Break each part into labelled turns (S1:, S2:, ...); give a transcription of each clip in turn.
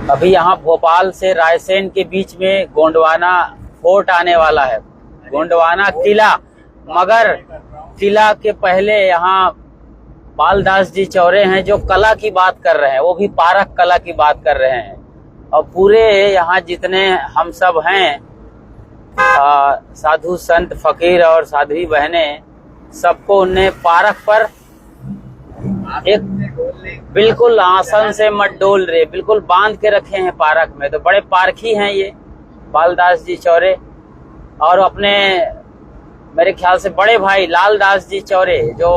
S1: अभी यहाँ भोपाल से रायसेन के बीच में गोंडवाना फोर्ट आने वाला है, गोंडवाना किला। मगर किला के पहले यहाँ बालदास जी चौरे हैं जो कला की बात कर रहे हैं, वो भी पारक कला की बात कर रहे हैं। और पूरे यहाँ जितने हम सब हैं साधु संत फकीर और साध्वी बहनें, सबको उन्हें पारक पर एक बिल्कुल आसन से मत डोल रहे, बिल्कुल बांध के रखे हैं पारक में। तो बड़े पारखी हैं ये बालदास जी चौरे। और अपने मेरे ख्याल से बड़े भाई लालदास जी चौरे जो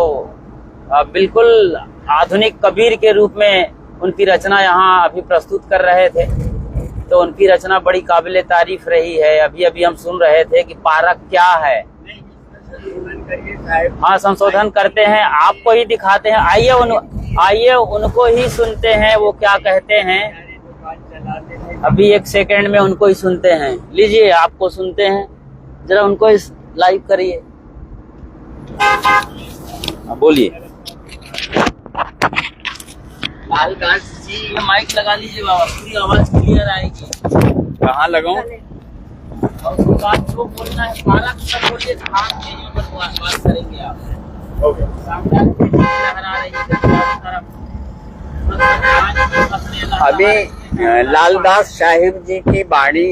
S1: बिल्कुल आधुनिक कबीर के रूप में उनकी रचना यहाँ अभी प्रस्तुत कर रहे थे। तो उनकी रचना बड़ी काबिले तारीफ रही है। अभी अभी हम सुन रहे थे कि पारक क्या है। हाँ, संशोधन करते हैं, आपको ही दिखाते हैं। आइए उनको ही सुनते हैं वो क्या कहते हैं। अभी एक सेकंड में उनको ही सुनते हैं। लीजिए, आपको सुनते हैं, जरा उनको लाइव करिए। बोलिए। लालदास जी, ये माइक लगा लीजिए बाबा, पूरी आवाज क्लियर आएगी। कहाँ लगाऊं? और उसके बाद जो बोलना है पारक सब बोलिए, ध्यान से बात करेंगे आप। ओके। सामने लहरा रही है चारों तरफ।
S2: अभी लालदास साहिब जी की वाणी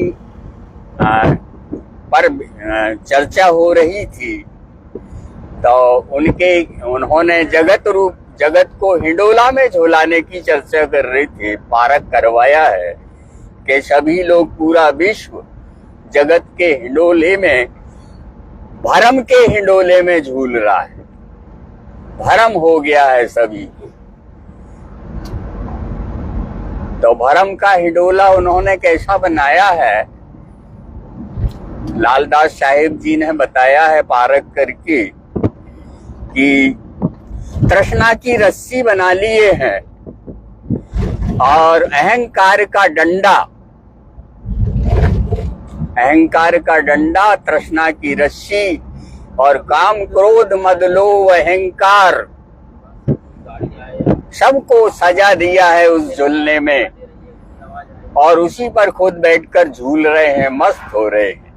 S2: पर चर्चा हो रही थी, तो उन्होंने जगत को हिंडोला में झुलाने की चर्चा कर रही थी। पारक करवाया है कि सभी लोग, पूरा विश्व जगत के हिंडोले में, भरम के हिंडोले में झूल रहा है। भरम हो गया है सभी को। तो भरम का हिंडोला उन्होंने कैसा बनाया है, लालदास साहिब जी ने बताया है पारक करके कि तृष्णा की रस्सी बना लिए हैं और अहंकार का डंडा तृष्णा की रस्सी और काम क्रोध मद लोभ अहंकार सबको सजा दिया है उस झूलने में, और उसी पर खुद बैठकर झूल रहे हैं, मस्त हो रहे हैं।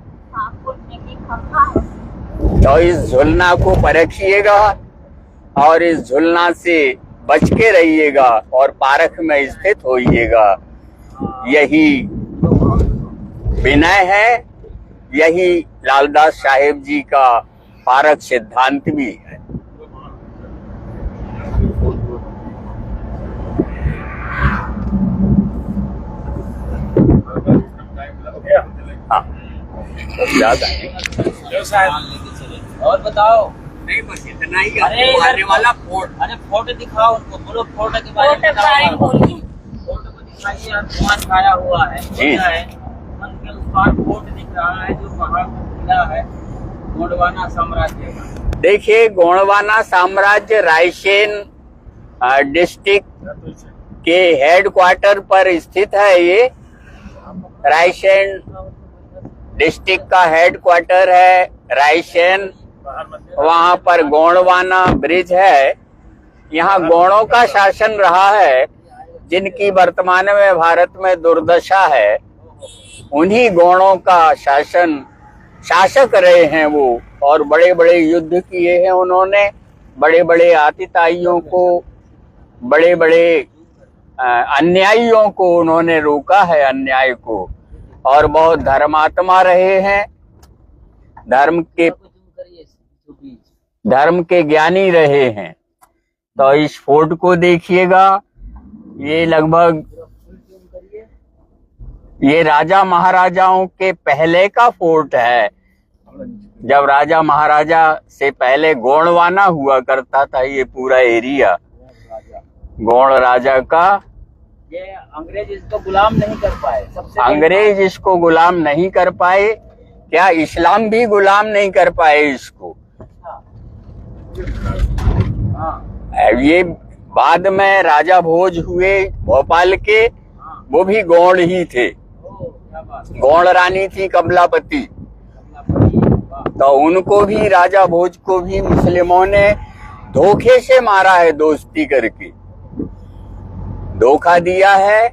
S2: तो इस झूलना को परखिएगा और इस झूलना से बच के रहिएगा और पारक में स्थित होइएगा। यही विनय है, यही लालदास साहिब जी का पारक सिद्धांत भी है। हाँ, याद आए।
S1: और बताओ।
S2: नहीं, बस इतना ही। आने वाला फोर्ट।
S1: अरे फोटो दिखाओ उनको, बोलो फोटो के बारे में बताओ। फोटो को दिखाइए। आसमान छाया हुआ है, मन के उस पार फोर्ट दिख रहा है जो पहाड़ पर खिला है, गोंडवाना साम्राज्य का।
S2: देखिए, गोंडवाना साम्राज्य रायसेन डिस्ट्रिक्ट के हेडक्वार्टर पर स्थित है। ये रायसेन डिस्ट्रिक्ट का हेडक्वार्टर है रायसेन। वहाँ पर गोंडवाना ब्रिज है। यहाँ गौड़ों का शासन रहा है, जिनकी वर्तमान में भारत में दुर्दशा है। उन्हीं गौड़ों का शासक रहे हैं वो, और बड़े बड़े युद्ध किए हैं उन्होंने। बड़े बड़े आतिताइयों को, बड़े बड़े अन्यायियों को उन्होंने रोका है, अन्याय को। और बहुत धर्मात्मा रहे हैं, धर्म के ज्ञानी रहे हैं। तो इस फोर्ट को देखिएगा, ये लगभग ये राजा महाराजाओं के पहले का फोर्ट है। जब राजा महाराजा से पहले गोंडवाना हुआ करता था, ये पूरा एरिया गोंड राजा का।
S1: ये अंग्रेज इसको गुलाम नहीं कर पाए।
S2: अंग्रेज इसको गुलाम नहीं कर पाए, क्या इस्लाम भी गुलाम नहीं कर पाए इसको। ये बाद में राजा भोज हुए भोपाल के, वो भी गौड़ ही थे। गौड़ रानी थी कमलापति, तो उनको भी, राजा भोज को भी मुस्लिमों ने धोखे से मारा है, दोस्ती करके धोखा दिया है।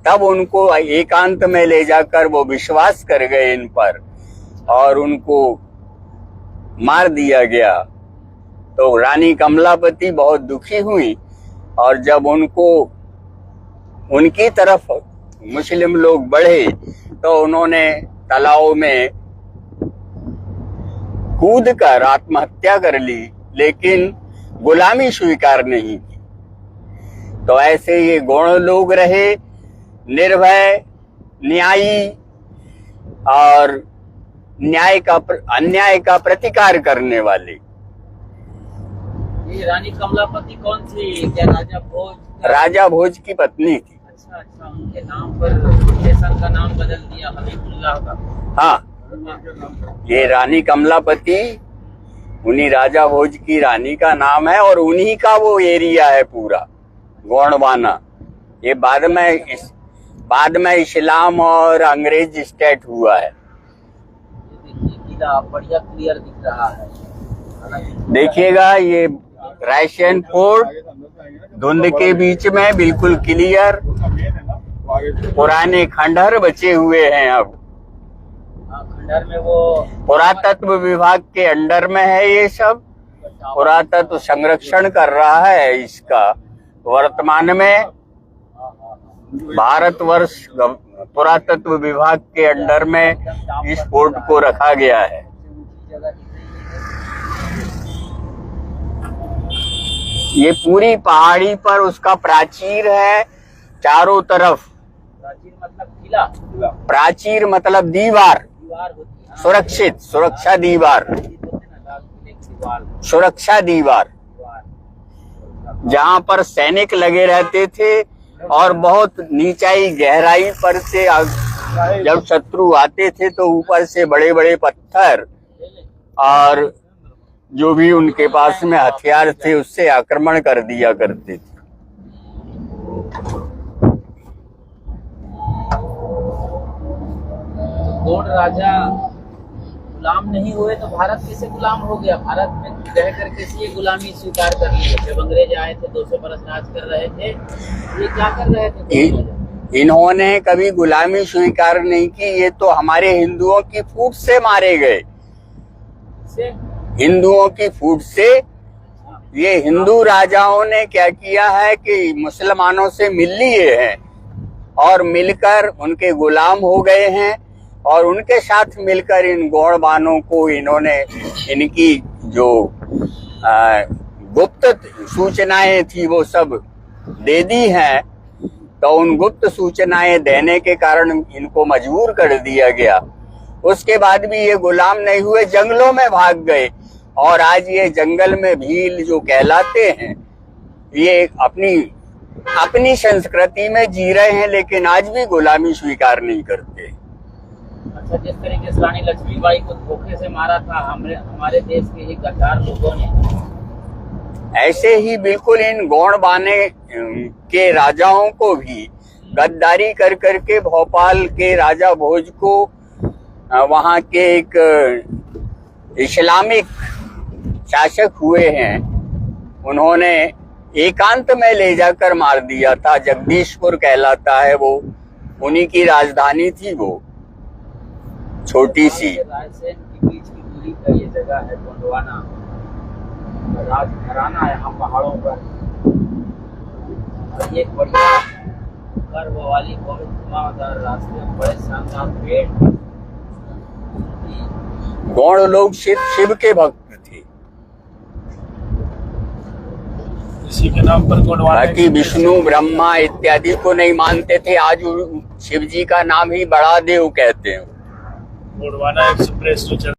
S2: तब उनको एकांत में ले जाकर वो विश्वास कर गए इन पर और उनको मार दिया गया। तो रानी कमलापति बहुत दुखी हुई और जब उनकी तरफ मुस्लिम लोग बढ़े तो उन्होंने तालाब में कूदकर आत्महत्या कर ली, लेकिन गुलामी स्वीकार नहीं की। तो ऐसे ये गौण लोग रहे, निर्भय, न्यायी और अन्याय का प्रतिकार करने वाले।
S1: ये रानी कमलापति कौन थी? क्या राजा भोज?
S2: राजा भोज की पत्नी थी।
S1: अच्छा, उनके नाम पर स्टेशन का नाम बदल दिया हबीबुल्लाह का।
S2: हाँ, ये रानी कमलापति उन्हीं राजा भोज की रानी का नाम है और उन्हीं का वो एरिया है पूरा गोंडवाना। ये बाद में इस्लाम और अंग्रेज स्टेट हुआ है।
S1: किला बढ़िया क्लियर दिख रहा है।
S2: देखिएगा, ये रायसेन फोर्ट धुंध के बीच में बिल्कुल क्लियर, पुराने खंडहर बचे हुए हैं। अब
S1: खंडहर में वो
S2: पुरातत्व विभाग के अंडर में है। ये सब पुरातत्व संरक्षण कर रहा है इसका। वर्तमान में भारतवर्ष पुरातत्व विभाग के अंडर में इस फोर्ट को रखा गया है। ये पूरी पहाड़ी पर उसका प्राचीर है चारों तरफ।
S1: प्राचीर मतलब किला?
S2: प्राचीर मतलब दीवार, सुरक्षित, सुरक्षा दीवार, सुरक्षा दीवार, जहां पर सैनिक लगे रहते थे और बहुत नीचाई गहराई पर से जब शत्रु आते थे तो ऊपर से बड़े बड़े पत्थर और जो भी उनके पास में हथियार थे उससे आक्रमण कर दिया करते थे।
S1: गोंड राजा गुलाम नहीं हुए तो भारत कैसे गुलाम हो गया? भारत में रह कर कैसे ये गुलामी स्वीकार कर ली? जब अंग्रेज आए थे 200 बरस राज कर रहे थे, ये क्या कर रहे थे?
S2: इन्होंने कभी गुलामी स्वीकार नहीं की। ये तो हमारे हिंदुओं की फूट से मारे गए। हिंदुओं की फूट से ये हिंदू राजाओं ने क्या किया है कि मुसलमानों से मिल लिए हैं और मिलकर उनके गुलाम हो गए हैं और उनके साथ मिलकर इन गौड़वानों को इन्होंने इनकी जो गुप्त सूचनाएं थी वो सब दे दी हैं। तो उन गुप्त सूचनाएं देने के कारण इनको मजबूर कर दिया गया। उसके बाद भी ये गुलाम नहीं हुए, जंगलों में भाग गए और आज ये जंगल में भील जो कहलाते हैं ये अपनी संस्कृति में जी रहे हैं, लेकिन आज भी गुलामी स्वीकार नहीं करते।
S1: अच्छा, जिस तरीके से रानी लक्ष्मीबाई को धोखे से मारा था हमारे देश के ही गद्दार लोगों ने,
S2: ऐसे ही बिल्कुल इन गौड़वाने के राजाओं को भी गद्दारी कर करके भोपाल के राजा भोज को वहाँ के एक इस्लामिक शासक हुए हैं, उन्होंने एकांत में ले जाकर मार दिया था। जगदीशपुर कहलाता है वो, उन्हीं की राजधानी थी वो, छोटी सी।
S1: रायसेन के बीच की दूरी पर ये जगह है गोंडवाना, राजघराना यहाँ पहाड़ों पर। और ये बढ़िया कर्व वाली बहुत घुमावदार रास्ते, बड़े शानदार पेड़।
S2: गौड़ लोग शिव के भक्त थे।
S3: इसी के नाम पर गोंडवाना,
S2: बाकी विष्णु ब्रह्मा इत्यादि को नहीं मानते थे। आज शिव जी का नाम ही बड़ा देव कहते हैं।
S3: गोंडवाना एक्सप्रेस जो